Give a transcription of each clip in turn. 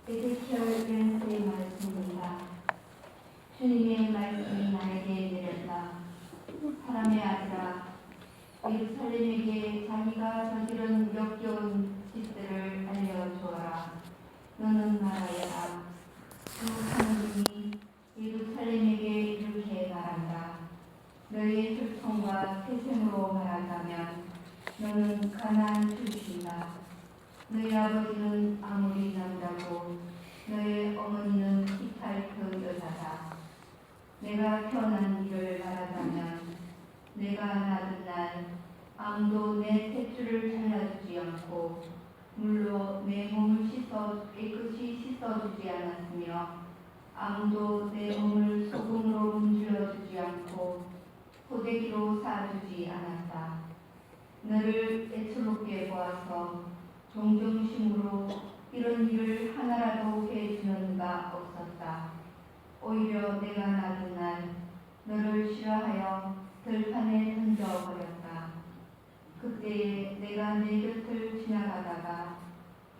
에ze키엘 왼수의 말씀입니다. 주님의 말씀이 나에게 내렸다. 사람의 아들아, 예루살렘에게 자기가 저지른 역겨운 짓들을 알려주어라. 너는 말하여라. 주 하나님이 예루살렘에게 이렇게 말한다. 너희의 혈통과 태생으로 말한다면 너는 가나안 출신이다. 너희 아버지는 아모리 남자고 너의 어머니는 히타이트 여자다. 내가 태어난 일을 말하자면 내가 낳은 날 아무도 내 탯줄을 잘라주지 않고 물로 내 몸을 깨끗이 씻어주지 않았으며 아무도 내 몸을 소금으로 문질러주지 않고 호되기로 쌓아주지 않았다. 너를 애처롭게 보아서 존경심으로 이런 일을 하나라도 해주는 이가 없었다. 오히려 내가 낳은 날 너를 싫어하여 들판에 던져버렸다. 그때에 내가 내 곁을 지나가다가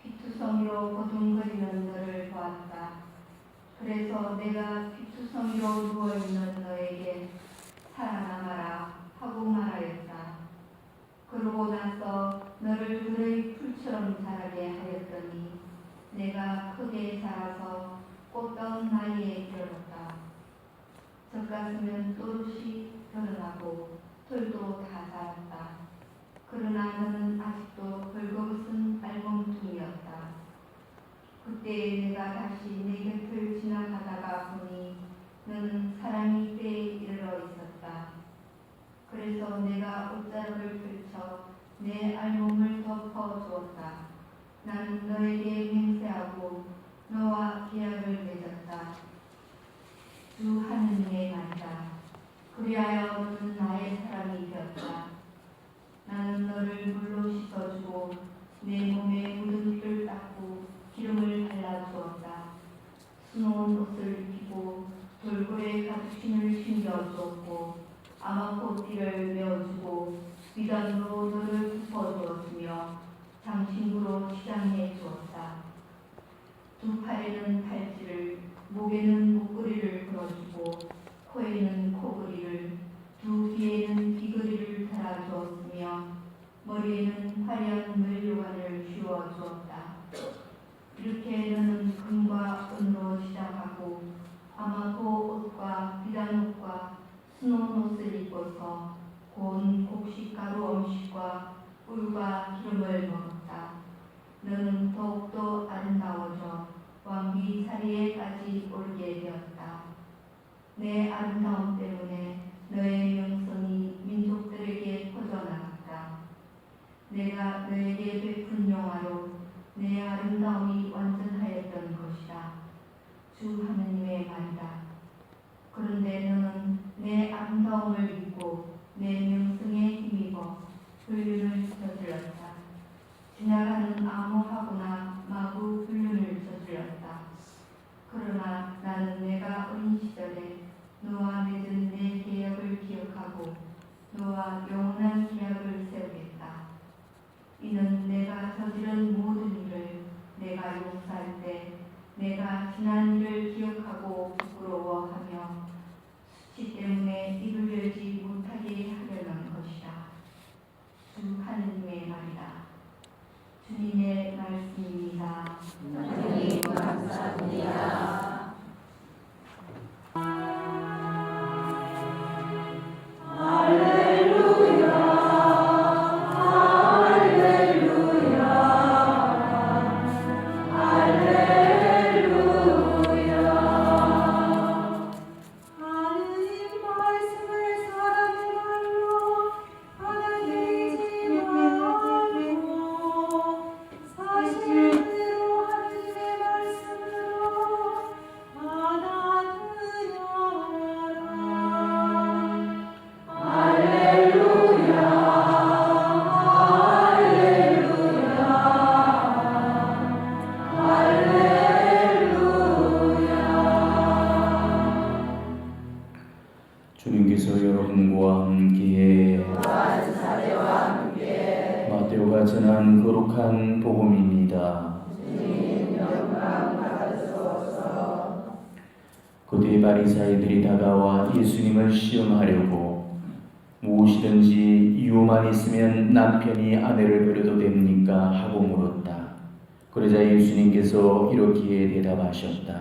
피투성이로 거둥거리는 너를 보았다. 그래서 내가 피투성이로 누워있는 너에게 살아남아라 하고 말하였다. 그러고 나서 너를 그의 풀처럼 자라게 하였더니 내가 크게 자라서 꽃다운 나이에 이르렀다. 젖가슴은 또렷이 드러나고 털도 다 자랐다. 그러나 너는 아직도 벌거벗은 알몸뚱이였다. 그때 내가 다시 내 곁을 지나가다가 보니 너는 사람이 때에 이르러 있었다. 그래서 내가 옷자락을 펼쳐 내 알몸을 덮어주었다. 나는 너에게 맹세하고 너와 계약을 맺었다. 주 하느님의 말이다. 그리하여 너는 나의 사람이 되었다. 나는 너를 물로 씻어주고 내 몸에 묻은 피를 닦고 기름을 발라주었다. 수놓은 옷을 입히고 돌고래 가죽신을 신겨주었고 아마포띠를 메어주고 미담으로 너를 덮어주었으며 장신구로 치장해 주었다. 두 팔에는 팔찌를, 목에는 목걸이를 걸어주고 코에는 코걸이를, 두 귀에는 귀걸이를 달아주었으며 머리에는 화려한 면류관을 씌워주었다. 이렇게 너는 금과 은으로 시작하고 아마포 옷과 비단 옷과 수놓은 옷을 입고서 고운 곡식가루 음식과 꿀과 기름을 먹었다. 너는 더욱더 아름다워져 왕비자리에까지 오르게 되었다. 내 아름다움 때문에 너의 명성이 민족들에게 퍼져나갔다. 내가 너에게 베푼 영화로 내 아름다움이 완전하였던 것이다. 주 하느님의 말이다. 그런데 너는 내 아름다움을 잊고 내 명성에 힘입어 불륜을 저질렀다. 지나가는 암호하거나 마구 불륜을 저질렀다. 그러나 나는 내가 어린 시절에 너와 맺은 내 계약을 기억하고 너와 영원한 계약을 세우겠다. 이는 내가 저지른 모든 일을 내가 용서할 때 내가 지난 일을 기억하고 부끄러워하며 수치 때문에 입을 열지 못하게 하려는 것이다. 주 하느님의 말이다. 주님의 말씀입니다. 하나님 감사합니다. 주님께서 여러분과 함께 사제와 함께 마테오가 전한 거룩한 복음입니다. 주님 영광 받아 그때 바리사이들이 다가와 예수님을 시험하려고 무엇이든지 이유만 있으면 남편이 아내를 버려도 됩니까? 하고 물었다. 그러자 예수님께서 이렇게 대답하셨다.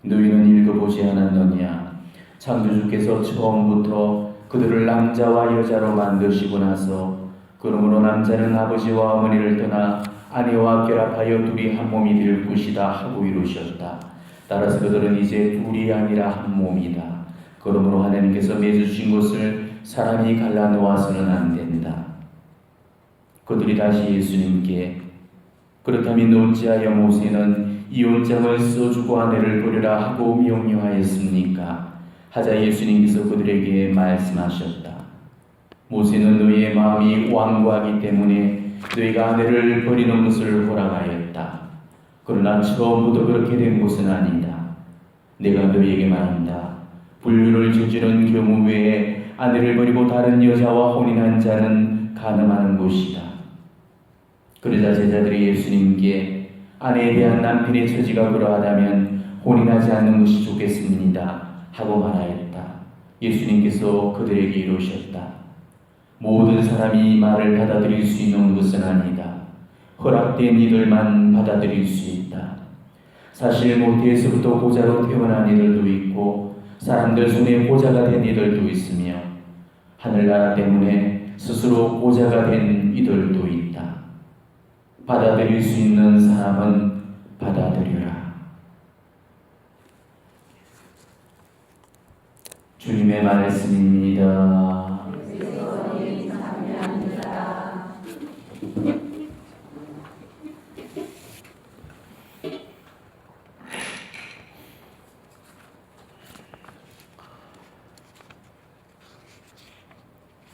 너희는 읽어보지 않았느냐? 창조주께서 처음부터 그들을 남자와 여자로 만드시고 나서 그러므로 남자는 아버지와 어머니를 떠나 아내와 결합하여 둘이 한 몸이 될 것이다 하고 이루셨다. 따라서 그들은 이제 둘이 아니라 한 몸이다. 그러므로 하나님께서 맺으신 것을 사람이 갈라놓아서는 안 된다. 그들이 다시 예수님께 그렇다면 어찌하여 모세는 이혼장을 써주고 아내를 버리라 하고 명령하였습니까? 하자 예수님께서 그들에게 말씀하셨다. 모세는 너희의 마음이 완고하기 때문에 너희가 아내를 버리는 것을 허락하였다. 그러나 처음부터 그렇게 된 것은 아니다. 내가 너희에게 말한다. 불륜을 저지른 경우 외에 아내를 버리고 다른 여자와 혼인한 자는 간음하는 것이다. 그러자 제자들이 예수님께 아내에 대한 남편의 처지가 그러하다면 혼인하지 않는 것이 좋겠습니다 하고 말하였다. 예수님께서 그들에게 이르셨다. 모든 사람이 말을 받아들일 수 있는 것은 아니다. 허락된 이들만 받아들일 수 있다. 사실 모태에서부터 보자로 태어난 이들도 있고 사람들 손에 보자가 된 이들도 있으며 하늘나라 때문에 스스로 보자가 된 이들도 있다. 받아들일 수 있는 사람은 받아들여라. 주님의 말씀입니다. 그리스도님 감사합니다.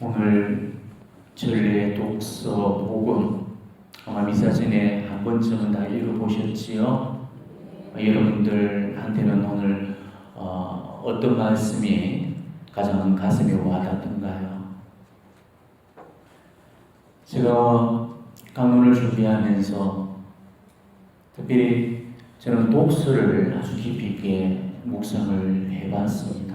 오늘 전례 독서 복음 아마 미사 전에 한 번쯤은 다 읽어보셨지요? 여러분들한테는 오늘 어떤 말씀이 가장 가슴에 와닿던가요? 제가 강론을 준비하면서 특별히 저는 독서를 아주 깊이 있게 묵상을 해봤습니다.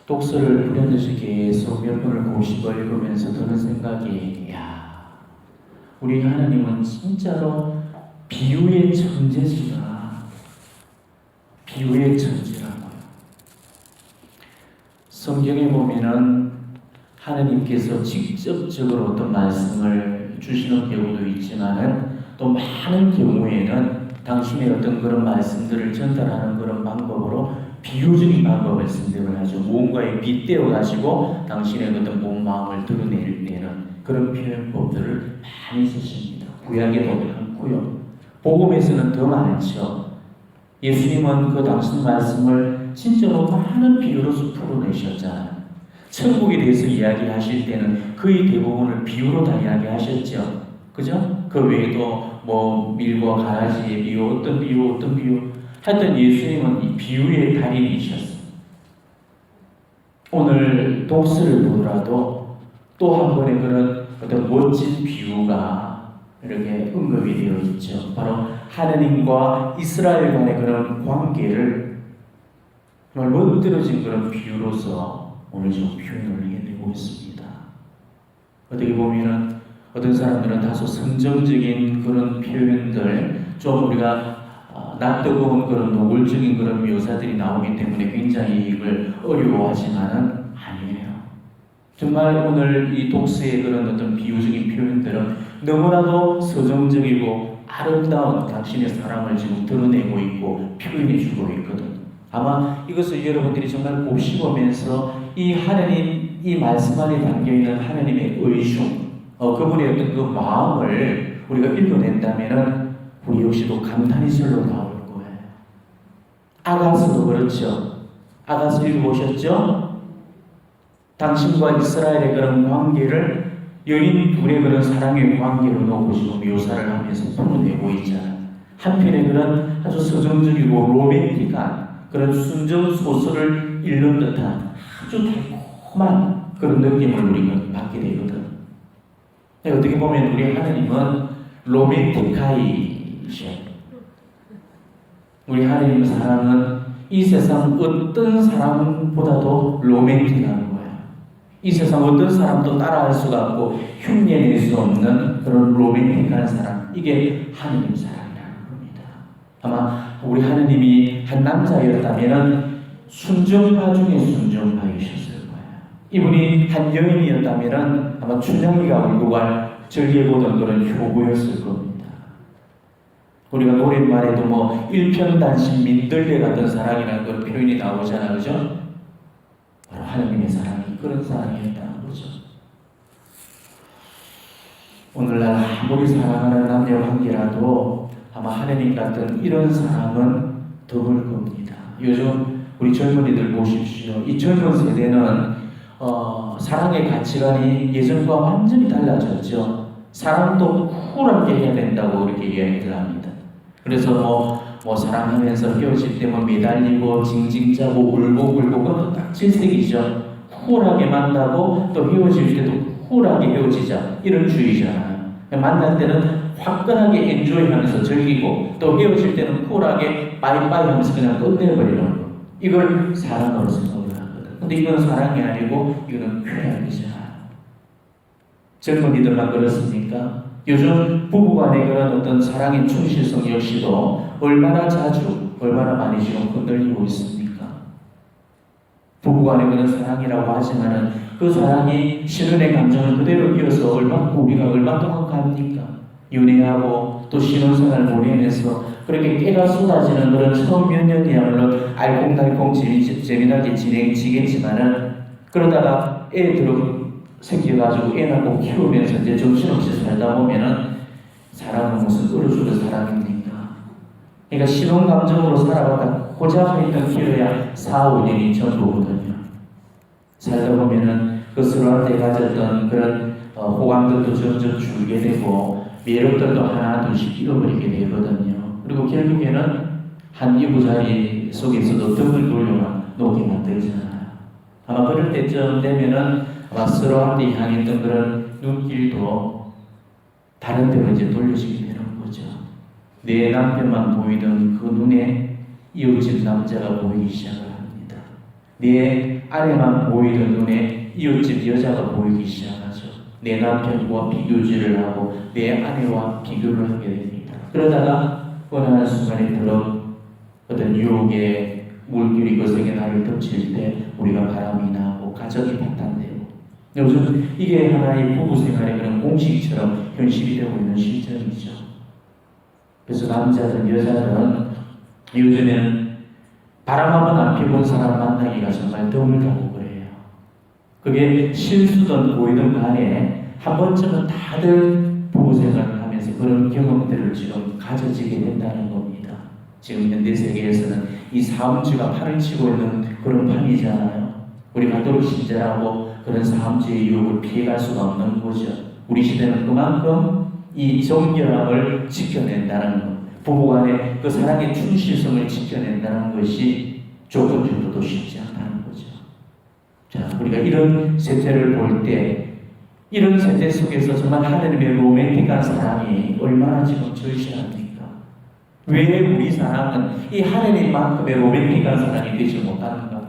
독서를 불현듯이 계속 몇 번을 곱씹어 읽으면서 드는 생각이 우리 하나님은 진짜로 비유의 천재시다. 비유의 천재라고요. 성경에 보면은 하나님께서 직접적으로 어떤 말씀을 주시는 경우도 있지만은 또 많은 경우에는 당신의 어떤 그런 말씀들을 전달하는 그런 방법으로 비유적인 방법을 선택을 하죠. 무언가에 빗대어 가지고 당신의 어떤 본 마음을 드러낼 때는 그런 표현법들을 많이 쓰십니다. 구약에도 많고요. 복음에서는 더 많죠. 예수님은 그 당신 말씀을 진짜로 많은 비유로서 풀어내셨잖아요. 천국에 대해서 이야기하실 때는 거의 대부분을 비유로 다 이야기하셨죠. 그죠? 그 외에도 뭐 밀과 가라지의 비유, 어떤 비유 하여튼 예수님은 이 비유의 달인이셨어요. 오늘 독서를 보더라도 또 한 번의 그런 어떤 멋진 비유가 이렇게 언급이 되어 있죠. 바로 하나님과 이스라엘 간의 그런 관계를 정말 멋들어진 그런 비유로서 오늘 좀 표현을 해내고 있습니다. 어떻게 보면은 어떤 사람들은 다소 선정적인 그런 표현들, 좀 우리가 낯뜨거운 그런 노골적인 그런 묘사들이 나오기 때문에 굉장히 이걸 어려워하지만은 아니에요. 정말 오늘 이 독서의 그런 어떤 비유적인 표현들은 너무나도 서정적이고 아름다운 당신의 사랑을 지금 드러내고 있고 표현해주고 있거든. 아마 이것을 여러분들이 정말 곱씹으면서 이 하나님, 이 말씀 안에 담겨있는 하나님의 의중, 그분의 어떤 그 마음을 우리가 읽어낸다면은 우리 역시도 감탄이 절로 나올 거예요. 아가서도 그렇죠. 아가서 읽어보셨죠? 당신과 이스라엘의 그런 관계를 여인 둘의 그런 사랑의 관계로 놓고 지금 묘사를 하면서 풀어내고 있잖아요. 한편의 그런 아주 서정적이고 로맨틱한 그런 순정 소설을 읽는 듯한 아주 달콤한 그런 느낌을 우리가 받게 되거든. 어떻게 보면 우리 하나님은 로맨틱하이셔. 우리 하나님 사랑은 이 세상 어떤 사람보다도 로맨틱한 거야. 이 세상 어떤 사람도 따라할 수가 없고 흉내낼 수 없는 그런 로맨틱한 사람, 이게 하느님 사랑이라는 겁니다. 아마 우리 하느님이 한 남자였다면 순정파 중에 순정파이셨을 거예요. 이분이 한 여인이었다면 아마 춘향이가 울고 갈 즐겨보던 그런 효구였을 겁니다. 우리가 노랫말에도 뭐 일편단심 민들레 같은 사랑이라는 그런 표현이 나오잖아요. 그죠? 바로 하느님의 사랑이 그런 사랑이었다는 거죠. 오늘날 아무리 사랑하는 남녀 관계라도 아마 하느님 같은 이런 사랑은 드물 겁니다. 요즘 우리 젊은이들 보십시오. 이 젊은 세대는 사랑의 가치관이 예전과 완전히 달라졌죠. 사랑도 쿨하게 해야 된다고 그렇게 이야기를 합니다. 그래서 뭐 사랑하면서 헤어질 때 뭐 매달리고 징징 자고 울고 그것도 딱 질색이죠. 쿨하게 만나고 또 헤어질 때도 쿨하게 헤어지자, 이런 주의잖아요. 만날 때는 화끈하게 엔조이하면서 즐기고 또 헤어질 때는 쿨하게 빠이빠이 하면서 그냥 끝내버리는 거. 이걸 사랑으로 생각을 하거든. 근데 이건 사랑이 아니고 이거는 쾌락이잖아요. 젊은이들만 그렇습니까? 요즘 부부간의 그런 어떤 사랑의 충실성 역시도 얼마나 자주, 얼마나 많이 지금 흔들리고 있습니까? 부부간의 그런 사랑이라고 하지만은 그 사랑이 신혼의 감정을 그대로 이어서 우리가 얼마 동안 갑니까? 연애하고 또 신혼생활 보내면서 그렇게 깨가 쏟아지는 그런 처음 몇 년이야말로 알콩달콩 재미나게 진행지겠지만은 그러다가 애 생겨가지고 애 낳고 키우면서 이제 정신없이 살다 보면은 사람은 무슨 끌어주는 사람입니까? 그러니까 신혼 감정으로 살아봤다 고작 하여튼 길어야 4, 5년이 전부거든요. 살다 보면은 그 서로한테 가졌던 그런 호감들도 점점 줄게 되고 매력들도 하나 둘씩 잃어버리게 되거든요. 그리고 결국에는 한 이부자리 속에서도 등을 돌려놓게 만들잖아요. 아마 그럴 때쯤 되면은 아마 서로한테 향했던 그런 눈길도 다른 데로 이제 돌려지게 되는 거죠. 내 남편만 보이던 그 눈에 이웃집 남자가 보이기 시작을 합니다. 내 아내만 보이던 눈에 이웃집 여자가 보이기 시작하죠. 내 남편과 비교질을 하고 내 아내와 비교를 하게 됩니다. 그러다가 어느 순간에 어떤 유혹의 물길이 거세게 나를 덮칠 때 우리가 바람이 나고 가정이 파탄되고, 요즘 이게 하나의 부부 생활의 그런 공식처럼 현실이 되고 있는 시점이죠. 그래서 남자든 여자든 요즘에는 바람 한번 안 펴본 사람 만나기가 정말 드물다고 그래요. 그게 실수든 보이든 간에 한 번쯤은 다들 부부 생활을 하면서 그런 경험들을 지금 가져지게 된다는 겁니다. 지금 현대 세계에서는 이 사음주가 판을 치고 있는 그런 판이잖아요. 우리 가톨릭 신자라고 그런 사음주의 유혹을 피해갈 수가 없는 거죠. 우리 시대는 그만큼 이 정결함을 지켜낸다는 것, 부부간의 그 사랑의 충실성을 지켜낸다는 것이 조금조차도 쉽지 않다는 거죠. 자, 우리가 이런 세태를 볼 때, 이런 세태 속에서 정말 하나님의 로맨틱한 사랑이 얼마나 지금 절실합니까? 왜 우리 사랑은 이 하나님만큼의 로맨틱한 사랑이 되지 못하는가?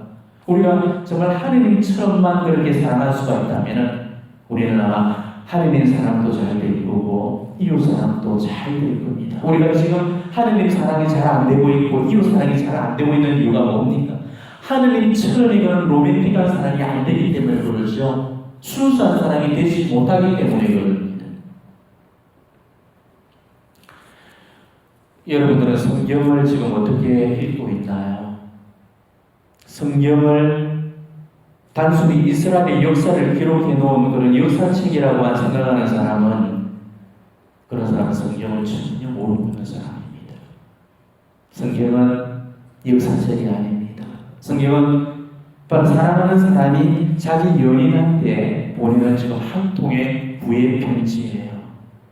우리가 정말 하나님처럼만 그렇게 사랑할 수가 있다면 우리는 아마 하나님 사랑도 잘 될 거고 이웃 사랑도 잘 될 겁니다. 우리가 지금 하나님 사랑이 잘 안 되고 있고 이웃 사랑이 잘 안 되고 있는 이유가 뭡니까? 하나님처럼 이런 로맨틱한 사랑이 안 되기 때문에 그러죠. 순수한 사랑이 되지 못하기 때문에 그럽니다. 여러분들은 성경을 지금 어떻게 읽고 있나요? 성경을 단순히 이스라엘의 역사를 기록해 놓은 그런 역사책이라고 생각하는 사람은 그런 사람은 성경을 전혀 모르고 있는 사람입니다. 성경은 역사책이 아닙니다. 성경은 바로 사랑하는 사람이 자기 연인한테 보내는 지금 한 통의 구의 편지예요.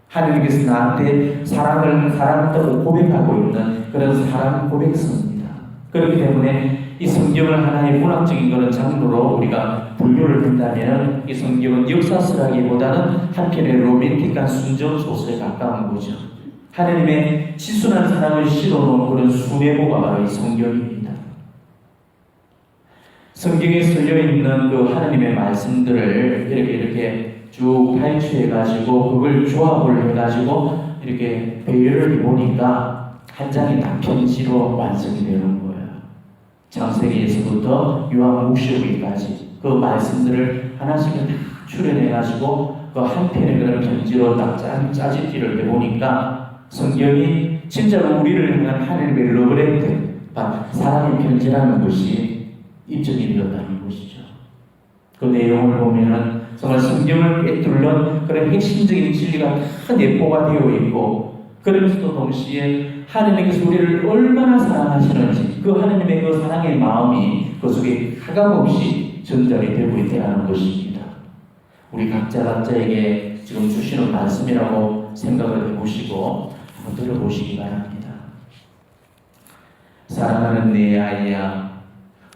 하나님께서 나한테 사랑한다고 고백하고 있는 그런 사랑 고백서입니다. 그렇기 때문에 이 성경을 하나의 문학적인 그런 장르로 우리가 분류를 한다면 이 성경은 역사서라기보다는 한편의 로맨틱한 순정 소설에 가까운 거죠. 하나님의 지순한 사랑을 실어놓은 그런 수뇌보가 바로 이 성경입니다. 성경에 쓰여 있는 그 하나님의 말씀들을 이렇게 쭉 발췌해가지고 그걸 조합을 해가지고 이렇게 배열을 해보니까 한 장이 딱 편지로 완성이 되는 거예요. 창세기에서부터 요한복음까지 그 말씀들을 하나씩 다 추려내가지고 그 한 편의 그런 편지로 딱 짜집기를 해보니까 성경이 진짜로 우리를 향한 하나님의 러브레터, 사랑의 편지라는 것이 입증이 되었다는 것이죠. 그 내용을 보면은 정말 성경을 꿰뚫는 그런 핵심적인 진리가 다 내포가 되어 있고, 그러면서도 동시에 하나님께서 우리를 얼마나 사랑하시는지 그 하나님의 그 사랑의 마음이 그 속에 하감없이 전달이 되고 있다는 것입니다. 우리 각자에게 지금 주시는 말씀이라고 생각을 해보시고 한번 들어보시기 바랍니다. 사랑하는 내 아이야,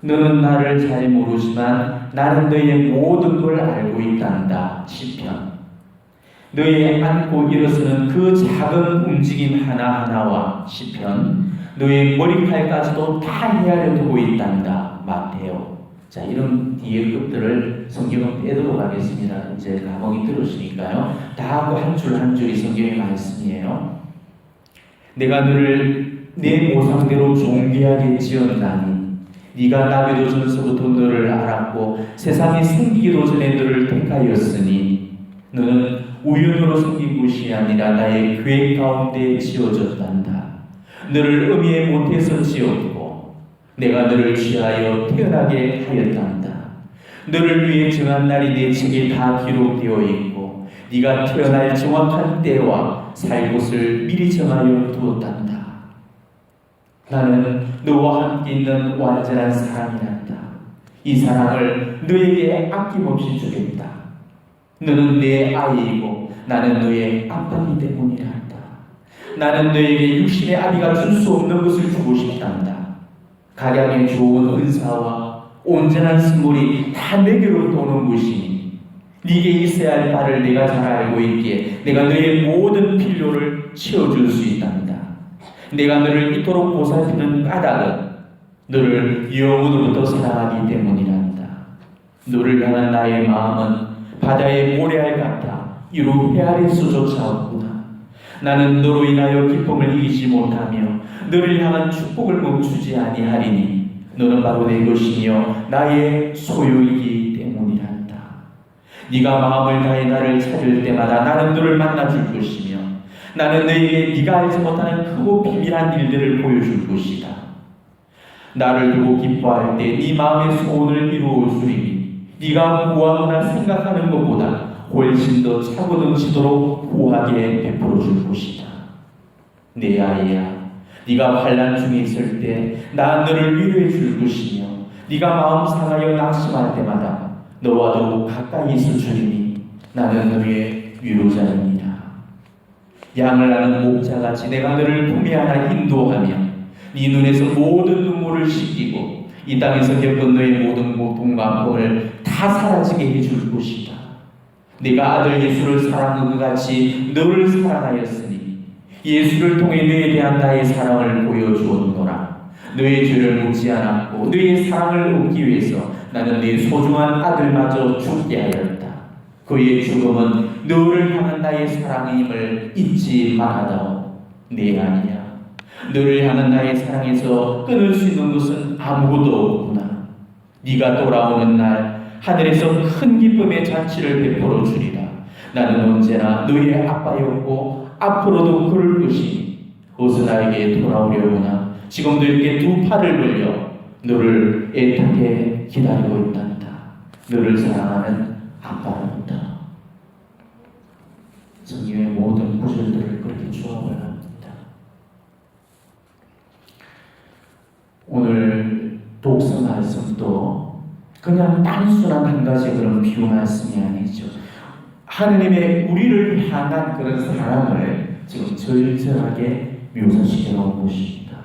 너는 나를 잘 모르지만 나는 너의 모든 걸 알고 있단다. 시편. 너의 앉고 일어서는 그 작은 움직임 하나하나와 시편, 너의 머리칼까지도 다 헤아려 두고 있단다. 마테오. 자, 이런 뒤에 것들을 성경은 빼도록 하겠습니다. 이제 가방이 들으시니까요. 다 하고 한 줄 한 줄이 성경의 말씀이에요. 내가 너를 내 모상대로 존귀하게 지었나니 네가 나비도 전서부터 너를 알았고 세상이 생기기도 전에 너를 택하였으니 너는 우연으로 생긴 것이 아니라 나의 계획 가운데 지어졌단다. 너를 의미에 못해서 지었고 내가 너를 취하여 태어나게 하였단다. 너를 위해 정한 날이 내 책에 다 기록되어 있고 네가 태어날 정확한 때와 살 곳을 미리 정하여 두었단다. 나는 너와 함께 있는 완전한 사랑이란다. 이 사랑을 너에게 아낌없이 주겠다. 너는 내 아이이고 나는 너의 아빠이기 때문이란다. 나는 너에게 육신의 아비가 줄 수 없는 것을 주고 싶단다. 가량의 좋은 은사와 온전한 선물이 다 내게로 도는 것이니 네게 있어야 할 바를 내가 잘 알고 있기에 내가 너의 모든 필요를 채워줄 수 있단다. 내가 너를 이토록 보살피는 까닭은 너를 영원으로부터 사랑하기 때문이란다. 너를 향한 나의 마음은 바다의 모래알 같아 이루 헤아릴 수조차 없구나. 나는 너로 인하여 기쁨을 이기지 못하며 너를 향한 축복을 멈추지 아니하리니 너는 바로 내 것이며 나의 소유이기 때문이란다. 네가 마음을 다해 나를 찾을 때마다 나는 너를 만나줄 것이며 나는 너에게 네가 알지 못하는 크고 비밀한 일들을 보여줄 것이다. 나를 두고 기뻐할 때 네 마음의 소원을 이루어 주리니 네가 구하거나 생각하는 것보다 훨씬 더 차고 넘치도록 후하게 베풀어 줄 것이다. 내 아이야, 네가 환난 중에 있을 때 나 너를 위로해 줄 것이며 네가 마음 상하여 낙심할 때마다 너와 더욱 가까이 있어 주리니 나는 너의 위로자입니다. 양을 나는 목자같이 내가 너를 품에 안아 인도하며 네 눈에서 모든 눈물을 씻기고 이 땅에서 겪은 너의 모든 고통과 아픔을 다 사라지게 해줄 것이다. 네가 아들 예수를 사랑한 것 같이 너를 사랑하였으니 예수를 통해 너에 대한 나의 사랑을 보여주었노라. 너의 죄를 묻지 않았고 너의 사랑을 얻기 위해서 나는 네 소중한 아들마저 죽게 하였다. 그의 죽음은 너를 향한 나의 사랑임을 잊지 말아다오. 내 아니야. 너를 향한 나의 사랑에서 끊을 수 있는 것은 아무것도 없구나. 네가 돌아오는 날 하늘에서 큰 기쁨의 잔치를 베풀어 주리라. 나는 언제나 너의 아빠였고 앞으로도 그럴 것이니 어서 나에게 돌아오려구나. 지금도 이렇게 두 팔을 벌려 너를 애타게 기다리고 있단다. 너를 사랑하는 아빠로부터. 성경의 모든 구절들을 그렇게 조합을 합니다. 오늘 독서 말씀도 그냥 단순한 한 가지 그런 비유 말씀이 아니죠. 하느님의 우리를 향한 그런 사랑을 지금 절절하게 묘사시켜 놓은 것입니다.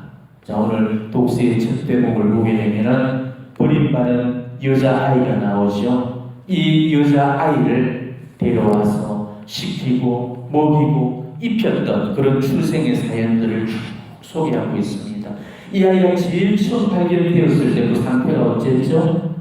자, 오늘 독서의 첫 대목을 보게 되면은 버림받은 여자아이가 나오죠. 이 여자아이를 데려와서 시키고 먹이고 입혔던 그런 출생의 사연들을 소개하고 있습니다. 이 아이가 제일 처음 발견되었을 때 그 상태가 어땠죠?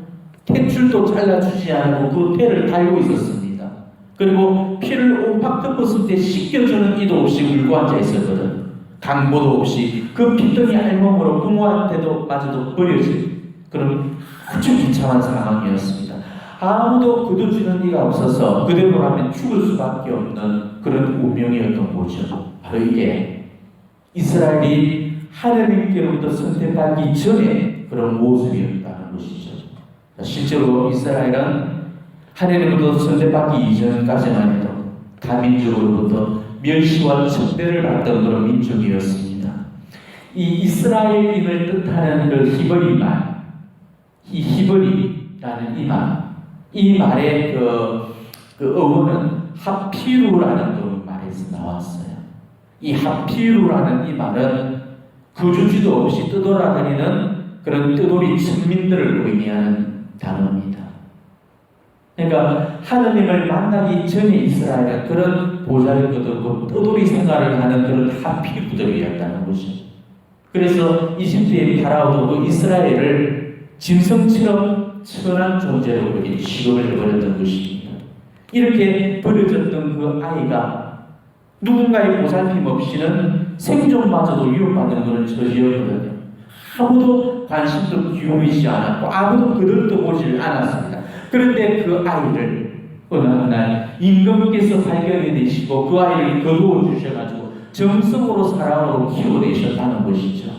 탯줄도 잘라주지 않고 그 태를 달고 있었습니다. 그리고 피를 오팍 덮었을 때 씻겨주는 이도 없이 울고 앉아 있었거든. 강보도 없이 그 핏덩이 알몸으로 부모한테도 마저도 버려진 그런 아주 비참한 상황이었습니다. 아무도 거둬주는 이가 없어서 그대로라면 죽을 수밖에 없는 그런 운명이었던 거죠. 바로 이게 이스라엘이 하나님께로부터 선택받기 전에 그런 모습이었다는 것이죠. 실제로 이스라엘은 하나님으로부터 선택받기 이전까지만 해도 다민족으로부터 멸시와 적대를 받던 그런 민족이었습니다. 이 이스라엘인을 뜻하는 그 히브리 말, 이 히브리라는 이 말의 그 어원은 하피루라는 그 말에서 나왔어요. 이 하피루라는 이 말은 거주지도 없이 떠돌아다니는 그런 떠돌이 천민들을 의미하는 단어입니다. 그러니까 하느님을 만나기 전에 이스라엘은 그런 보잘것없고 떠돌이 생활을 하는 그런 하피루들이었다는 거죠. 그래서 이집트의 파라오도 그 이스라엘을 짐승처럼 천한 존재로 그렇게 취급을 해버렸던 것입니다. 이렇게 버려졌던 그 아이가 누군가의 보살핌 없이는 생존마저도 위협받는 그런 처지였거든요. 아무도 관심도 기울이지 않았고 아무도 그들도 보질 않았습니다. 그런데 그 아이를 어느 날 임금께서 발견해 내시고 그 아이를 거두어 주셔가지고 정성으로 사랑으로 키워내셨다는 것이죠.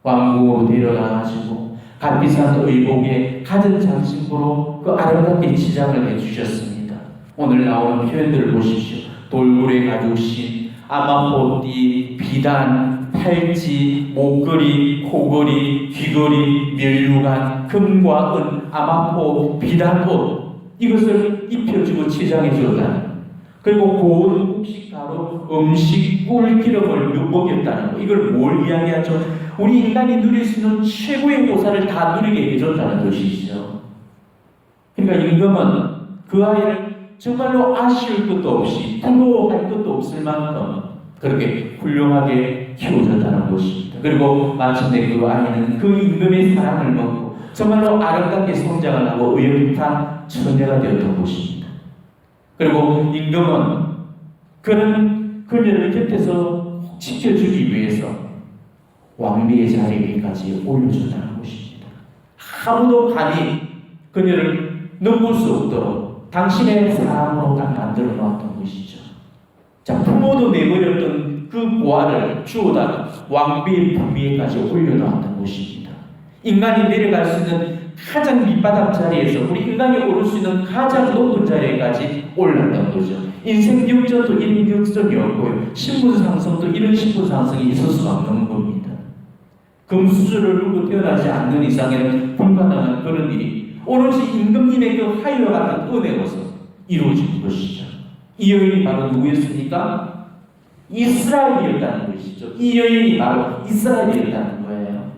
왕궁으로 데려가가지고 값비싼 의복에 갖은 장신구로 그 아름답게 치장을 해주셨습니다. 오늘 나오는 표현들을 보십시오. 돌고래 가죽신, 아마포띠, 비단, 팔찌, 목걸이, 코걸이, 귀걸이, 멸류관, 금과 은, 아마포, 비단옷 이것을 입혀주고 치장해 주었다는 그리고 고운 곡식가루, 음식, 꿀, 기름을 먹였다는 거. 이걸 뭘 이야기하죠? 우리 인간이 누릴 수 있는 최고의 보살을 다 누리게 해줬다는 것이죠. 그러니까 임금은 그 아이를 정말로 아쉬울 것도 없이 부러워할 것도 없을 만큼 그렇게 훌륭하게 키워줬다는 것입니다. 그리고 마침내 그 아이는 그 임금의 사랑을 먹고 정말로 아름답게 성장을 하고 의연한 처녀가 되었던 것입니다. 그리고 임금은 그런 그녀를 곁에서 지켜주기 위해서 왕비의 자리에까지 올려준다는 것입니다. 아무도 감히 그녀를 넘볼 수 없도록 당신의 사랑으로 딱 만들어 놓았던 것이죠. 자, 부모도 내버렸던 그 보화를 주워다가 왕비의 부위에까지 올려놓았던 것입니다. 인간이 내려갈 수 있는 가장 밑바닥 자리에서 우리 인간이 오를 수 있는 가장 높은 자리에까지 올랐던 거죠. 인생 격전도 이런 격전이 없고요. 신분 상승도 이런 신분 상승이 있을 수가 없는 겁니다. 금수저를 누고 태어나지 않는 이상에는 불가능한 그런 일이 오로지 임금님의 그 하이와 같은 은혜로서 이루어진 것이죠. 이 여인이 바로 누구였습니까? 이스라엘이었다는 것이죠. 이 여인이 바로 이스라엘이었다는 거예요.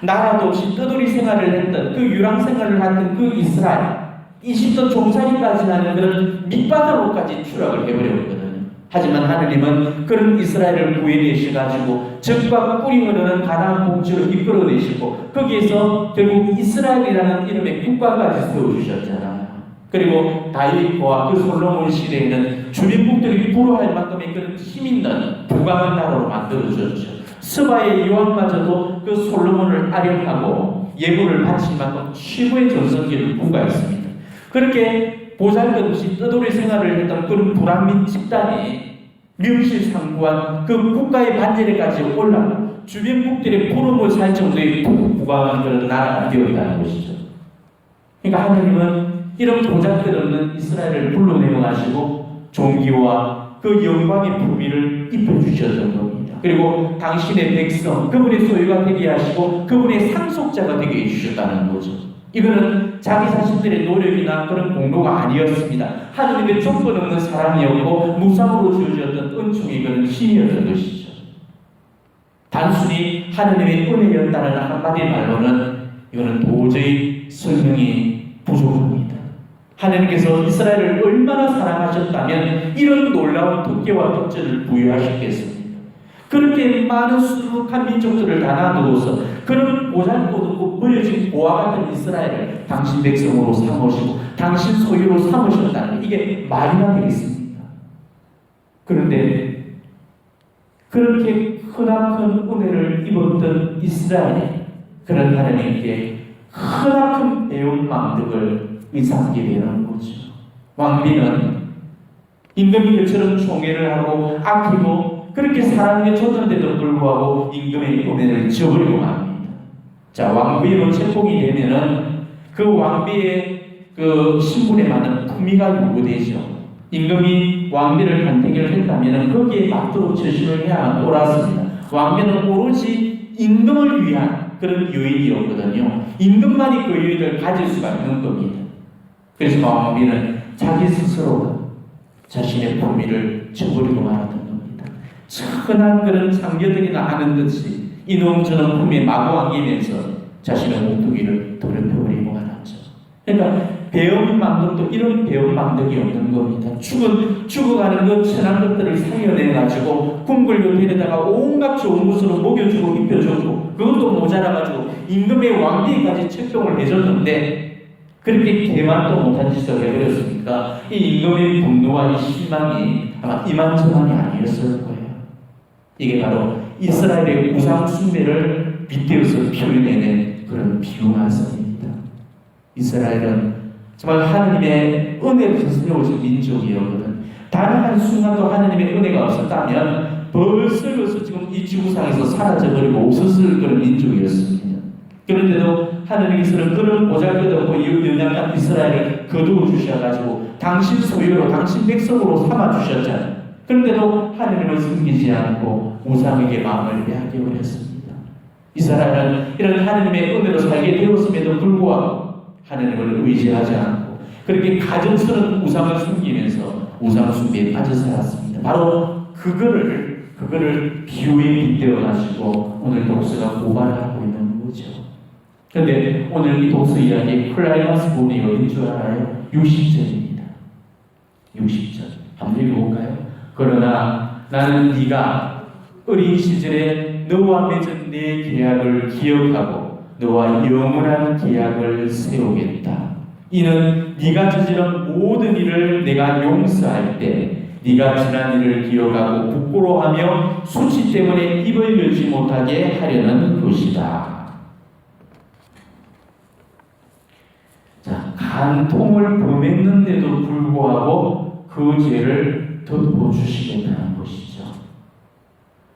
나라도 없이 떠돌이 생활을 했던 그 유랑 생활을 하던 그 이스라엘, 이집트 종살이까지 하는 그런 밑바닥으로까지 추락을 해버렸거든요. 하지만 하느님은 그런 이스라엘을 구해내셔가지고 적과 꿀이 흐르는 가나안 복지로 이끌어내시고 거기에서 결국 이스라엘이라는 이름의 국가까지 세워주셨잖아요. 그리고 다윗과 그 솔로몬 시대에는 주민국들이 부러워할 만큼의 그런 힘있는 부강한 나라로 만들어주셨죠. 스바의 여왕마저도 그 솔로몬을 아련하고 예물을 바칠 만큼 최고의 전성기를 부과했습니다. 그렇게 보잘것없이 떠돌이 생활을 했던 그런 불안민 집단이 명실상부한 그 국가의 반열에까지 올라가 주변국들의 부름을 살 정도의 부강한 그런 나라가 되었다는 것이죠. 그러니까 하나님은 이런 보잘것없는 이스라엘을 불러내어 가지고 존귀와 그 영광의 부미를 입혀주셨던 겁니다. 그리고 당신의 백성, 그분의 소유가 되게 하시고 그분의 상속자가 되게 해주셨다는 거죠. 이거는 자기 자신들의 노력이나 그런 공로가 아니었습니다. 하나님의 조건 없는 사랑이었고 무상으로 주어졌던 은총이 그런 힘이었던 것이죠. 단순히 하나님의 은혜였다는 한마디 말로는 이거는 도저히 설명이 부족합니다. 하나님께서 이스라엘을 얼마나 사랑하셨다면 이런 놀라운 특혜와 특전을 부여하셨겠습니까? 그렇게 많은 수북한 민족들을 다 놔두고서 그런 보잘것없고 버려진 고아 같은 이스라엘을 당신 백성으로 삼으시고 당신 소유로 삼으셨다는 게 이게 말이나 되겠습니까? 그런데 그렇게 크나큰 은혜를 입었던 이스라엘이 그런 하나님께 크나큰 배은망덕을 의상하게 되는 거죠. 왕비는 임금이 그처럼 총애를 하고 아끼고 그렇게 사랑에 줬는데도 불구하고 임금의 은혜를 저버리고 맙니다. 자, 왕비로 체포이 되면은 그 왕비의 그 신분에 맞는 품위가 요구되죠. 임금이 왕비를 간택을 했다면 거기에 맞도록 처신을 해야 옳았습니다. 왕비는 오로지 임금을 위한 그런 요인이었거든요. 임금만이 그 요인을 가질 수가 있는 겁니다. 그래서 왕비는 자기 스스로 자신의 품위를 저버리고 말았던 겁니다. 천한 그런 장교들이나 하는 듯이 이놈 저놈 품에 마구 안기면서 자신의 몸뚱이를 더럽혀버리고 말았죠. 그러니까 배은망덕도 이런 배은망덕이 없는 겁니다. 죽어가는 그 천한 것들을 살려내가지고 궁궐로 데려다가 온갖 좋은 것으로 먹여주고 입혀주고 그것도 모자라가지고 임금의 왕비까지 책봉을 해줬는데 그렇게 개만도 못한 짓을 해버렸으니까 이 임금의 분노와 이 실망이 아마 이만저만이 아니었을 거예요. 이게 바로 이스라엘의 우상 숭배를 빗대어서 표현해낸 그런 비유만성입니다. 이스라엘은 정말 하나님의 은혜를 세워진 민족이었거든. 단 한순간도 하나님의 은혜가 없었다면 벌써 지금 이 지구상에서 사라져버리고 없었을 그런 민족이었습니다. 그런데도 하나님께서는 그런 보잘것없고 연약한 이스라엘을 거두어 주셔가지고 당신 소유로 당신 백성으로 삼아주셨잖아요. 그런데도 하나님을 숨기지 않고 우상에게 마음을 빼앗겨 버렸습니다. 이스라엘은 이런 하나님의 은혜로 살게 되었음에도 불구하고 하나님을 의지하지 않고 그렇게 가증스러운 우상을 숨기면서 우상 숭배에 빠져 살았습니다. 바로 그거를 비유에 빗대어 가지고 오늘 독서가 고발하고 있는 거죠. 그런데 오늘 이 독서 이야기의 클라이막스 부분이 어딘 줄 알아요? 60절입니다. 60절 한번 읽어볼까요? 그러나 나는 네가 어린 시절에 너와 맺은 내 계약을 기억하고 너와 영원한 계약을 세우겠다. 이는 네가 저지른 모든 일을 내가 용서할 때 네가 지난 일을 기억하고 부끄러워하며 수치 때문에 입을 열지 못하게 하려는 것이다. 자, 간통을 범했는데도 불구하고 그 죄를 덮어주시겠다는 것이죠.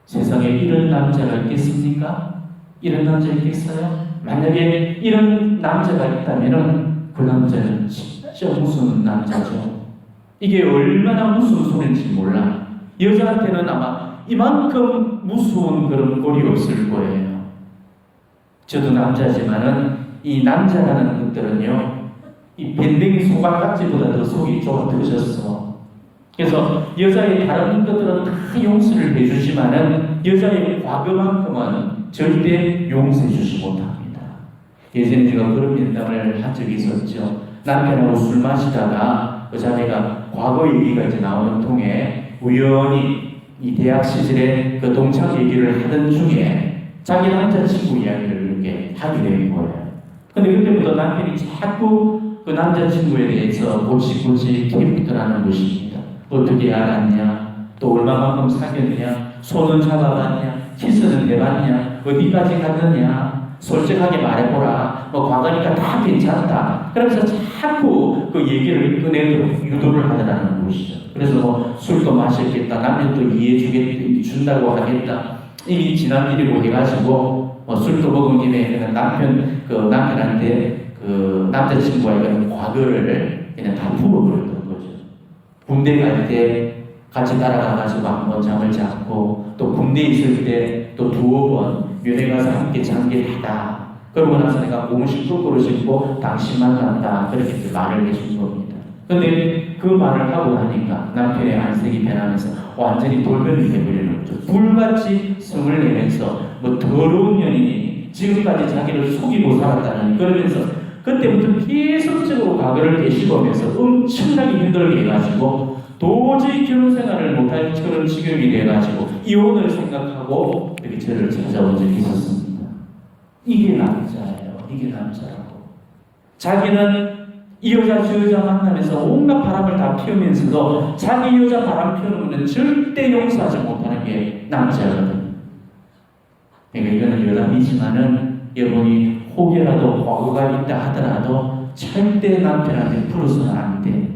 세상에 이런 남자가 있겠습니까? 이런 남자 있겠어요? 만약에 이런 남자가 있다면 그 남자는 진짜 무서운 남자죠. 이게 얼마나 무서운 소리인지 몰라. 여자한테는 아마 이만큼 무서운 그런 꼴이 없을 거예요. 저도 남자지만은 이 남자라는 것들은요, 이 밴댕이 소갈딱지보다 더 속이 좁아 터졌어. 그래서 여자의 다른 것들은 다 용서를 해주지만은 여자의 과거만큼은 절대 용서해 주지 못합니다. 예전에 제가 그런 면담을 한 적이 있었죠. 남편하고 술 마시다가 그 자매가 과거 얘기가 이제 나오는 통에 우연히 이 대학 시절에 그 동창 얘기를 하던 중에 자기 남자친구 이야기를 이렇게 하게 된 거예요. 근데 그때부터 남편이 자꾸 그 남자친구에 대해서 골칫골칫 캐릭터라는 것입니다. 어떻게 알았냐? 또 얼마만큼 사귀었냐? 손은 잡아봤냐? 키스는 해봤냐? 어디까지 갔느냐? 솔직하게 말해보라. 뭐 과거니까 다 괜찮다. 그러면서 자꾸 그 얘기를 꺼내도록 유도를 하더라는 것이죠. 그래서 뭐 술도 마셨겠다. 남편도 이해해주겠다. 하겠다. 이미 지난 일이고 해가지고 뭐 술도 먹은 김에 그냥 남편한테 그 남자친구와의 그런 과거를 그냥 다 풀어버렸던 거죠. 군대 갈 때 같이 따라가가지고 한번 잠을 잤고 또 군대 있을 때 또 두어 번 면회 가서 함께 잔 게 다다. 그러고 나서 내가 몸을 거꾸로 짚고 당신만 간다. 그렇게 말을 해준 겁니다. 근데 그 말을 하고 나니까 남편의 안색이 변하면서 완전히 돌변이 되버리는 거죠. 불같이 성을 내면서 뭐 더러운 년이니 지금까지 자기를 속이고 살았다는 그러면서 그때부터 계속적으로 과거를 되씹으면서 엄청나게 힘들게 해가지고 도저히 결혼 생활을 못할 그런 지경이 돼가지고 이혼을 생각하고 이렇게 저를 찾아온 적이 있었습니다. 이게 남자예요. 이게 남자라고. 자기는 이 여자 저 여자 만나면서 온갖 바람을 다 피우면서도 자기 여자 바람 피우는 것은 절대 용서하지 못하는 게 남자거든요. 그러니까 이거는 여담이지만은 여러분이 혹여라도 과거가 있다 하더라도 절대 남편한테 풀어서는 안 돼.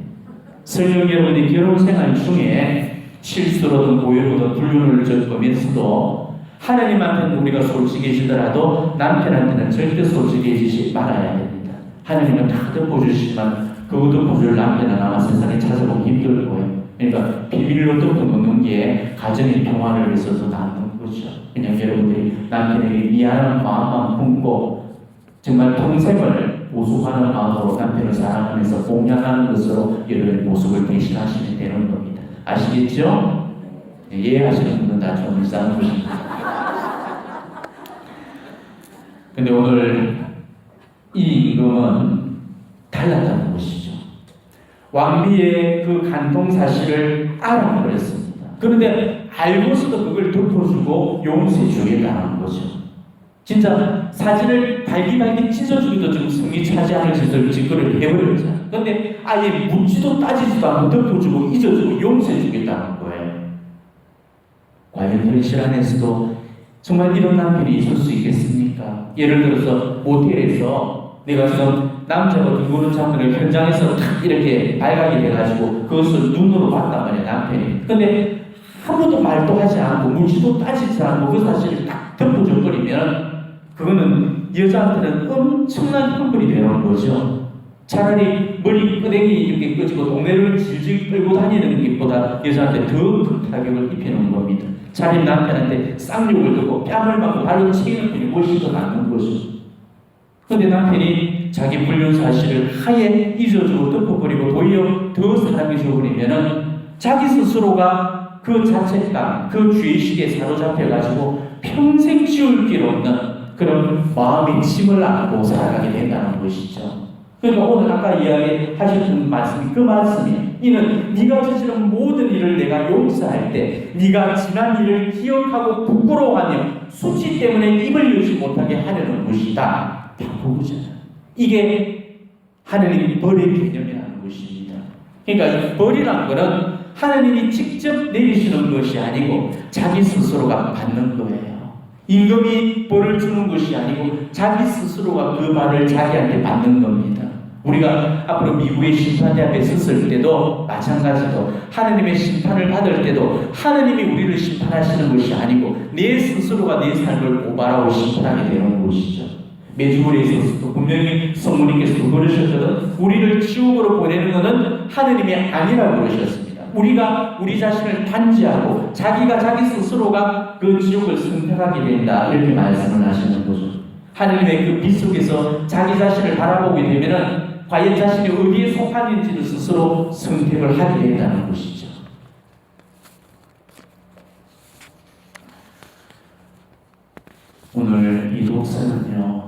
설령 여러분이 결혼 생활 중에 실수로든 고의로든 불륜을 저지르면서도 하나님한테는 우리가 솔직해지더라도 남편한테는 절대 솔직해지지 말아야 됩니다. 하나님은 다 덮어주시지만 그거 덮어줄 남편은 아마 세상에 찾아보기 힘들 거예요. 그러니까 비밀로 덮어놓는 게 가정의 평화를 위해서도 낫는 거죠. 그냥 여러분들이 남편에게 미안한 마음만 품고 정말 평생을 보수하는 마음으로 남편을 사랑하면서 공양하는 것으로 여러분의 모습을 대신하시면 되는 겁니다. 아시겠죠? 네, 이해하시는 분은 다 좀 이상한 것입니다. 근데 오늘 이 임금은 달랐다는 것이죠. 왕비의 그 간통 사실을 알아버렸습니다. 그런데 알고서도 그걸 덮어주고 용서해 주겠다는 거죠. 진짜 사진을 발기발기 찢어주기도 좀 성이 차지 않을 짓을 짓거리를 해버렸잖아요. 그런데 아예 묻지도 따지지도 않고 덮어주고 잊어주고 용서해 주겠다는 거예요. 과연 현실 안에서도 정말 이런 남편이 있을 수 있겠습니까? 예를 들어서 모텔에서 내가 지금 남자가 누구는 장면을 현장에서 탁 이렇게 발각이 돼가지고 그것을 눈으로 봤단 말이에요, 남편이. 근데 아무도 말도 하지 않고 묻지도 따지지 않고 그 사실을 딱 덮어줘버리면 그거는 여자한테는 엄청난 형벌이 되는 거죠. 차라리 머리 끄댕이 이렇게 끄지고 동네를 질질 끌고 다니는 것보다 여자한테 더 큰 타격을 입히는 겁니다. 차라리 남편한테 쌍욕을 듣고 뺨을 맞고 발로 치는 분이 훨씬 더 낫는 거죠. 그런데 남편이 자기 불륜 사실을 하에 잊어주고 덮어버리고 도리어 더 사랑해줘버리면은 자기 스스로가 그 자책감, 그 죄의식에 사로잡혀가지고 평생 지울 길 없는 그런 마음의 짐을 안고 살아가게 된다는 것이죠. 그러니까 오늘 아까 이야기하셨던 말씀이 그 말씀이에요. 이는 네가 저지른 모든 일을 내가 용서할 때 네가 지난 일을 기억하고 부끄러워하며 수치 때문에 입을 열지 못하게 하려는 것이다. 다 그거잖아요. 이게 하느님이 벌의 개념이라는 것입니다. 그러니까 이 벌이라는 것은 하나님이 직접 내리시는 것이 아니고 자기 스스로가 받는 거예요. 임금이 벌을 주는 것이 아니고 자기 스스로가 그 벌을 자기한테 받는 겁니다. 우리가 앞으로 미국의 심판대 앞에 섰을 때도 마찬가지로 하나님의 심판을 받을 때도 하나님이 우리를 심판하시는 것이 아니고 내 스스로가 내 삶을 고발하고 심판하게 되는 것이죠. 매주물에 있어서도 분명히 성모님께서도 그러셨거든. 우리를 지옥으로 보내는 것은 하나님이 아니라고 그러셨습니다. 우리가 우리 자신을 단지하고 자기가 자기 스스로가 그 지옥을 선택하게 된다. 이렇게 말씀을 하시는 거죠. 하나님의 그 빛 속에서 자기 자신을 바라보게 되면은 과연 자신이 어디에 속하는지를 스스로 선택을 하게 된다는 것이죠. 오늘 이 독서는요,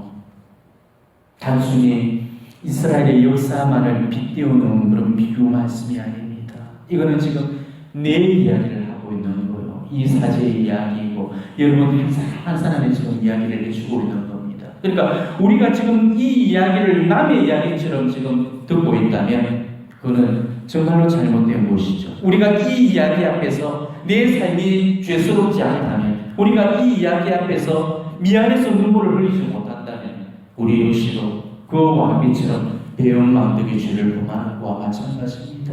단순히 이스라엘의 역사만을 빗대우는 그런 비유 말씀이 아닙니다. 이거는 지금 내 이야기를 하고 있는 거예요. 이 사제의 이야기이고 여러분 한 사람의 지금 이야기를 해주고 있는 겁니다. 그러니까 우리가 지금 이 이야기를 남의 이야기처럼 지금 듣고 있다면 그거는 정말로 잘못된 것이죠. 우리가 이 이야기 앞에서 내 삶이 죄스럽지 않다면, 우리가 이 이야기 앞에서 미안해서 눈물을 흘리지 못한다면 우리 역시도 그 왕비처럼 배은망덕의 죄를 범하는 것과 마찬가지입니다.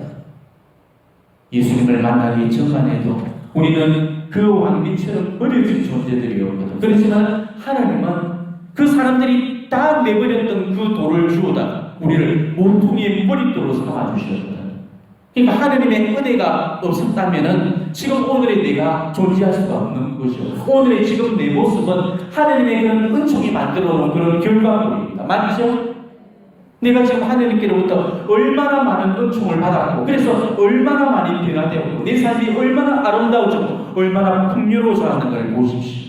예수님을 만나기 전만 해도 우리는 그 왕비처럼 버려진 존재들이었거든. 그렇지만 하나님은 그 사람들이 다 내버렸던 그 돌을 주우다가 우리를 몸통의 머릿돌로 삼아주셨거든. 그러니까 하나님의 은혜가 없었다면 지금 오늘의 내가 존재할 수가 없는 것이죠. 오늘의 지금 내 모습은 하나님의 그런 은총이 만들어놓은 그런 결과물입니다. 맞죠? 내가 지금 하나님께로부터 얼마나 많은 은총을 받았고, 그래서 얼마나 많이 변화되었고, 내 삶이 얼마나 아름다워지고 얼마나 풍요로워졌는가를 보십시오.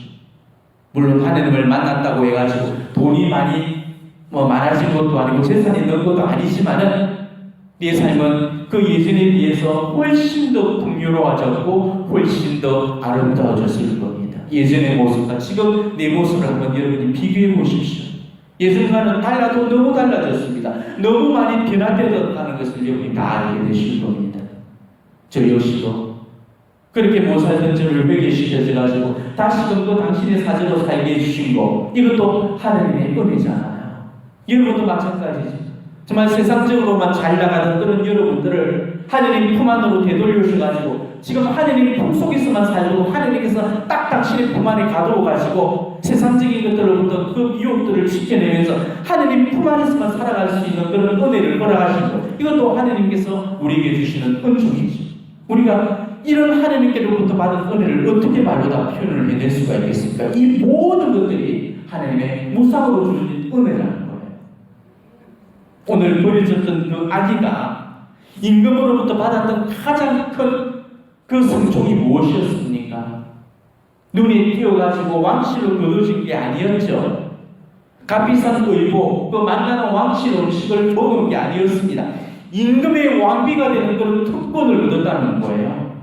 물론 하나님을 만났다고 해가지고 돈이 많이 많아진 것도 아니고 재산이 있는 것도 아니지만은 네 삶은 그 예전에 비해서 훨씬 더 풍요로워졌고 훨씬 더 아름다워졌을 겁니다. 예전의 모습과 지금 내 모습을 한번 여러분이 비교해 보십시오. 예전과는 달라도 너무 달라졌습니다. 너무 많이 변화되었다는 것을 여러분이 다 알게 되실 겁니다. 저 역시도 그렇게 못 살던 저를 회개시켜져가지고 다시금 그 당신의 사제로 살게 해주신 거, 이것도 하나님의 은혜잖아요. 여러분도 마찬가지죠. 정말 세상적으로만 잘 나가는 그런 여러분들을 하나님 품 안으로 되돌려주셔가지고 지금 하나님 품 속에서만 살고 하나님께서 딱 당신의 품 안에 가두어가지고 세상적인 것들로부터 그 유혹들을 지켜내면서 하나님 품 안에서만 살아갈 수 있는 그런 은혜를 허락하시고, 이것도 하나님께서 우리에게 주시는 은총이죠. 우리가 이런 하나님께로부터 받은 은혜를 어떻게 말로 다 표현을 해낼 수가 있겠습니까? 이 모든 것들이 하나님의 무상으로 주는 은혜라는 거예요. 오늘 버려졌던 그 아기가 임금으로부터 받았던 가장 큰 그 성총이 무엇이었습니까? 눈에 띄어가지고 왕실로 거둬진 게 아니었죠. 값비싼 의복, 그 만나는 왕실 음식을 먹은 게 아니었습니다. 임금의 왕비가 되는 그런 특권을 얻었다는 거예요.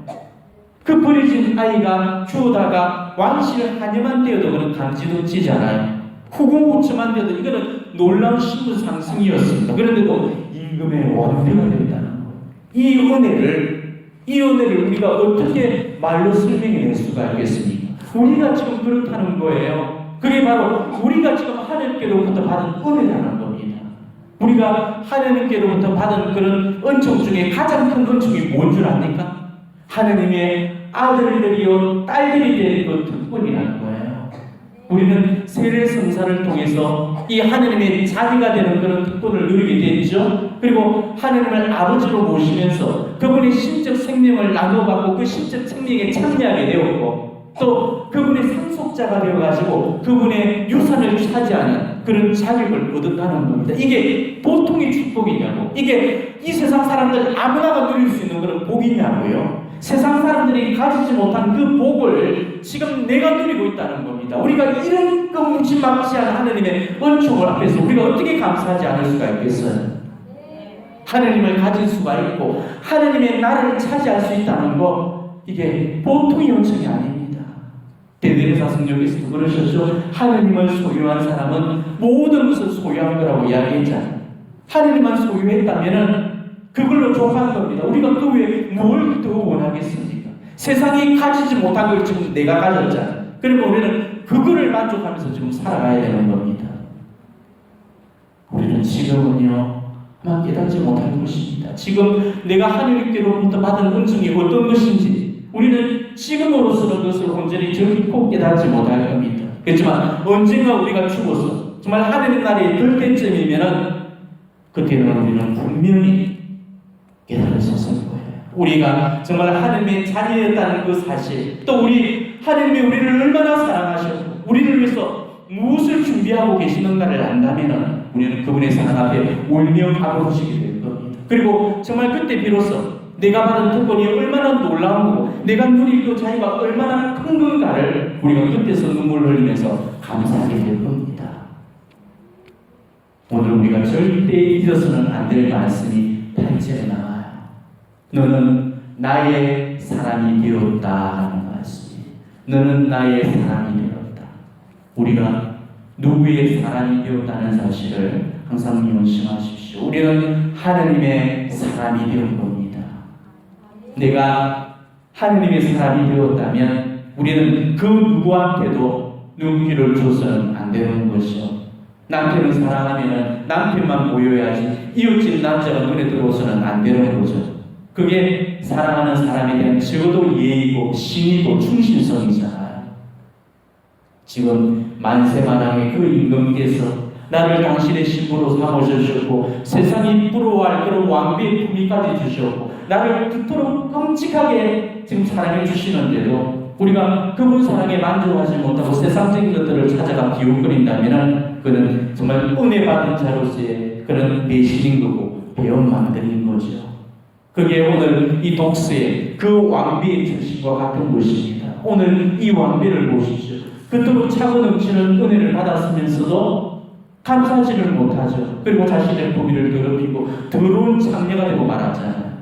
그 버려진 아이가 주우다가 왕실 한여만 되어도 그는 감지도 찌잖아요. 후궁부처만 되어도 이거는 놀라운 신분 상승이었습니다. 그런데도 임금의 왕비가 된다는 거예요. 이 은혜를 우리가 어떻게 말로 설명해낼 수가 있겠습니까? 우리가 지금 그렇다는 거예요. 그게 바로 우리가 지금 하나님께로부터 받은 은혜라는 겁니다. 우리가 하나님께로부터 받은 그런 은총 중에 가장 큰 은총이 뭔 줄 압니까? 하나님의 아들들이요 딸들이 된 그 특권이라는 거예요. 우리는 세례 성사를 통해서 이 하나님의 자녀가 되는 그런 특권을 누리게 됐죠. 그리고 하나님을 아버지로 모시면서 그분의 신적 생명을 나눠받고 그 신적 생명에 참여하게 되었고, 또 그분의 상속자가 되어가지고 그분의 유산을 차지하는 그런 자격을 얻었다는 겁니다. 이게 보통의 축복이냐고, 이게 이 세상 사람들 아무나가 누릴 수 있는 그런 복이냐고요. 세상 사람들이 가지지 못한 그 복을 지금 내가 누리고 있다는 겁니다. 우리가 이런 그 무지막지한 하나님의 은총을 앞에서 우리가 어떻게 감사하지 않을 수가 있겠어요? 하나님을 가질 수가 있고 하나님의 나라를 차지할 수 있다는 거, 이게 보통의 은총이 아닙니다. 데드레사 성령께서도 그러셨죠. 하나님을 소유한 사람은 모든 것을 소유한 거라고 이야기했잖아요. 하나님만 소유했다면은 그걸로 족한 겁니다. 우리가 그 외에 뭘 더 원하겠습니까? 세상이 가지지 못한 걸 지금 내가 가졌잖아요. 그리고 우리는 그거를 만족하면서 지금 살아가야 되는 겁니다. 우리는 지금은요 아마 깨닫지 못할 것입니다. 지금 내가 하나님께로부터 받은 은총이 어떤 것인지 우리는 지금으로서는 그것을 온전히 정립고 깨닫지 못할 겁니다. 그렇지만 언젠가 우리가 죽어서 정말 하나님 나라에 들 때쯤이면은 그때는 우리는 분명히 깨달았을 거예요. 우리가 정말 하나님의 자녀였다는 그 사실, 또 하나님이 우리를 얼마나 사랑하셨고 우리를 위해서 무엇을 준비하고 계시는가를 안다면 우리는 그분의 사랑 앞에 울며 가로지게 될 겁니다. 그리고 정말 그때 비로소 내가 받은 특권이 얼마나 놀라운 거고 내가 누릴 그 자유가 얼마나 큰 건가를 우리가 그때서 눈물을 흘리면서 감사하게 될 겁니다. 오늘 우리가 절대 잊어서는 안 될 말씀이 8절에 나와요. 너는 나의 사람이 되었다라는 말씀이, 너는 나의 사람이 되었다. 우리가 누구의 사람이 되었다는 사실을 항상 명심하십시오. 우리는 하나님의 사람이 되었 겁니다. 내가 하나님의 사람이 되었다면 우리는 그 누구한테도 눈길을 줘서는 안 되는 것이요. 남편을 사랑하면 남편만 보여야지 이웃집 남자가 눈에 들어오서는 안 되는 거죠. 그게 사랑하는 사람에 대한 적어도 예의고 신이고 충실성이잖아요. 지금 만세만왕의 그 임금께서 나를 당신의 신부로 삼으셨고 세상이 부러워할 그런 왕비의 품위까지 주셨고 나를 그토록 끔찍하게 지금 사랑해 주시는데도 우리가 그분 사랑에 만족하지 못하고 세상적인 것들을 찾아가 기웃거린다면 그는 정말 은혜 받은 자로서의 그런 배신인 거고 배은망덕인 거죠. 그게 오늘 이 독서의 그 왕비의 처신과 같은 것입니다. 오늘 이 왕비를 보십시오. 그토록 차고 넘치는 은혜를 받았으면서도 감사하지를 못하죠. 그리고 자신의 부위를 더럽히고 더러운 장녀가 되고 말하잖아요.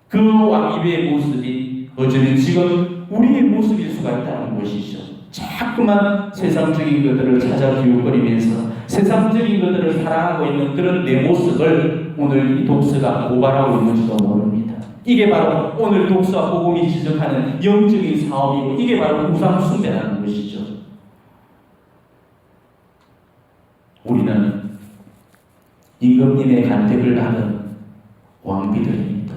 그 왕입의 모습이 어제는 지금 우리의 모습일 수가 있다는 것이죠. 자꾸만 세상적인 것들을 찾아 비웃거리면서 세상적인 것들을 사랑하고 있는 그런 내 모습을 오늘 이 독서가 고발하고 있는지도 모릅니다. 이게 바로 오늘 독서와 복음이 지적하는 영적인 사업이고 이게 바로 우상 숭배라는 것이죠. 우리는 임금님의 간택을 받은 왕비들입니다.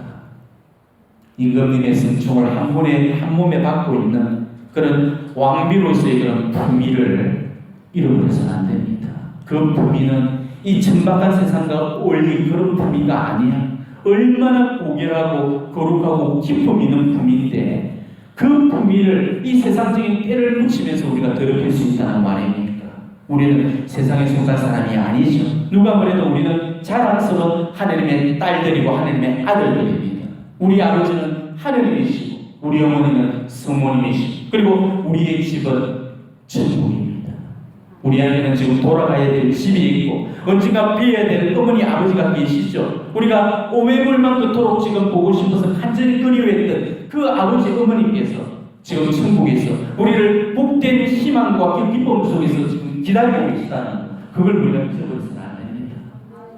임금님의 승총을 한 몸에 받고 있는 그런 왕비로서의 그런 품위를 잃어버려서는 안 됩니다. 그 품위는 이 천박한 세상과 어울린 그런 품위가 아니야. 얼마나 고결하고 거룩하고 기품 있는 품위인데 그 품위를 이 세상적인 때를 묻히면서 우리가 더럽힐 수 있다는 말입니까? 우리는 세상에 속한 사람이 아니죠. 누가 뭐래도 우리는 자랑스러운 하나님의 딸들이고 하나님의 아들들입니다. 우리 아버지는 하나님이시고 우리 어머니는 성모님이시고 그리고 우리의 집은 천국입니다. 우리에게는 지금 돌아가야 될 집이 있고 언젠가 뵈야 될 어머니 아버지가 계시죠. 우리가 오매물만 그토록 지금 보고 싶어서 간절히 그리워했던 그 아버지 어머니께서 지금 천국에서 우리를 복된 희망과 그 기쁨 속에서 지금 기다리고 계시다는 그걸 우리가 잊어버려서는 안 됩니다.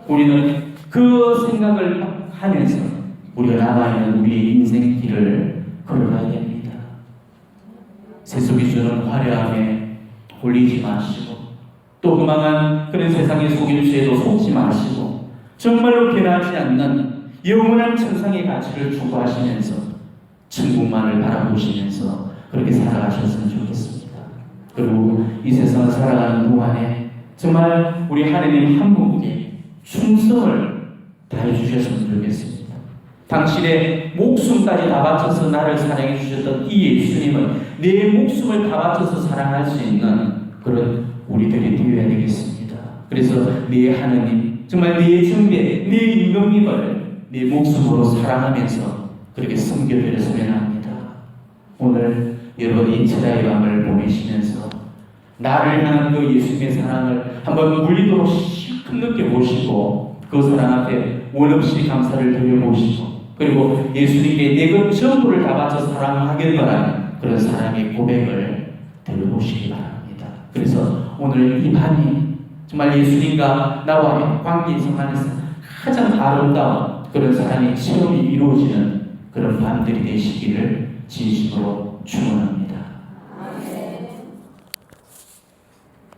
우리는 그 생각을 하면서 우리가 남아있는 우리의 인생 길을 걸어가야 됩니다. 세속이 주는 화려함에 홀리지 마시고 또 그만한 그런 세상의 속임수에도 속지 마시고 정말로 변하지 않는 영원한 천상의 가치를 추구하시면서 천국만을 바라보시면서 그렇게 살아가셨으면 좋겠습니다. 그리고 이 세상을 살아가는 동안에 정말 우리 하나님 한 분께 충성을 다해 주셨으면 좋겠습니다. 당신의 목숨까지 다 바쳐서 나를 사랑해 주셨던 이 예수님은 내 목숨을 다 바쳐서 사랑할 수 있는 그런 우리들이 되어야 되겠습니다. 그래서 내 하나님, 정말 내 정배, 내 임금님을 내 목숨으로 사랑하면서 그렇게 섬겨드렸으면 합니다. 오늘 여러분 이 철야의 밤을 보내시면서 나를 향한 그 예수님의 사랑을 한번 물리도록 실컷 느껴보시고 그 사랑 앞에 원없이 감사를 드려보시고 그리고 예수님께 내 것 전부를 다 바쳐 사랑하겠노라는 그런 사랑의 고백을 들어보시기 바랍니다. 그래서 오늘 이 밤이 정말 예수님과 나와의 관계 생활에서 가장 아름다운 그런 사랑의 체험이 이루어지는 그런 밤들이 되시기를 진심으로 축원합니다.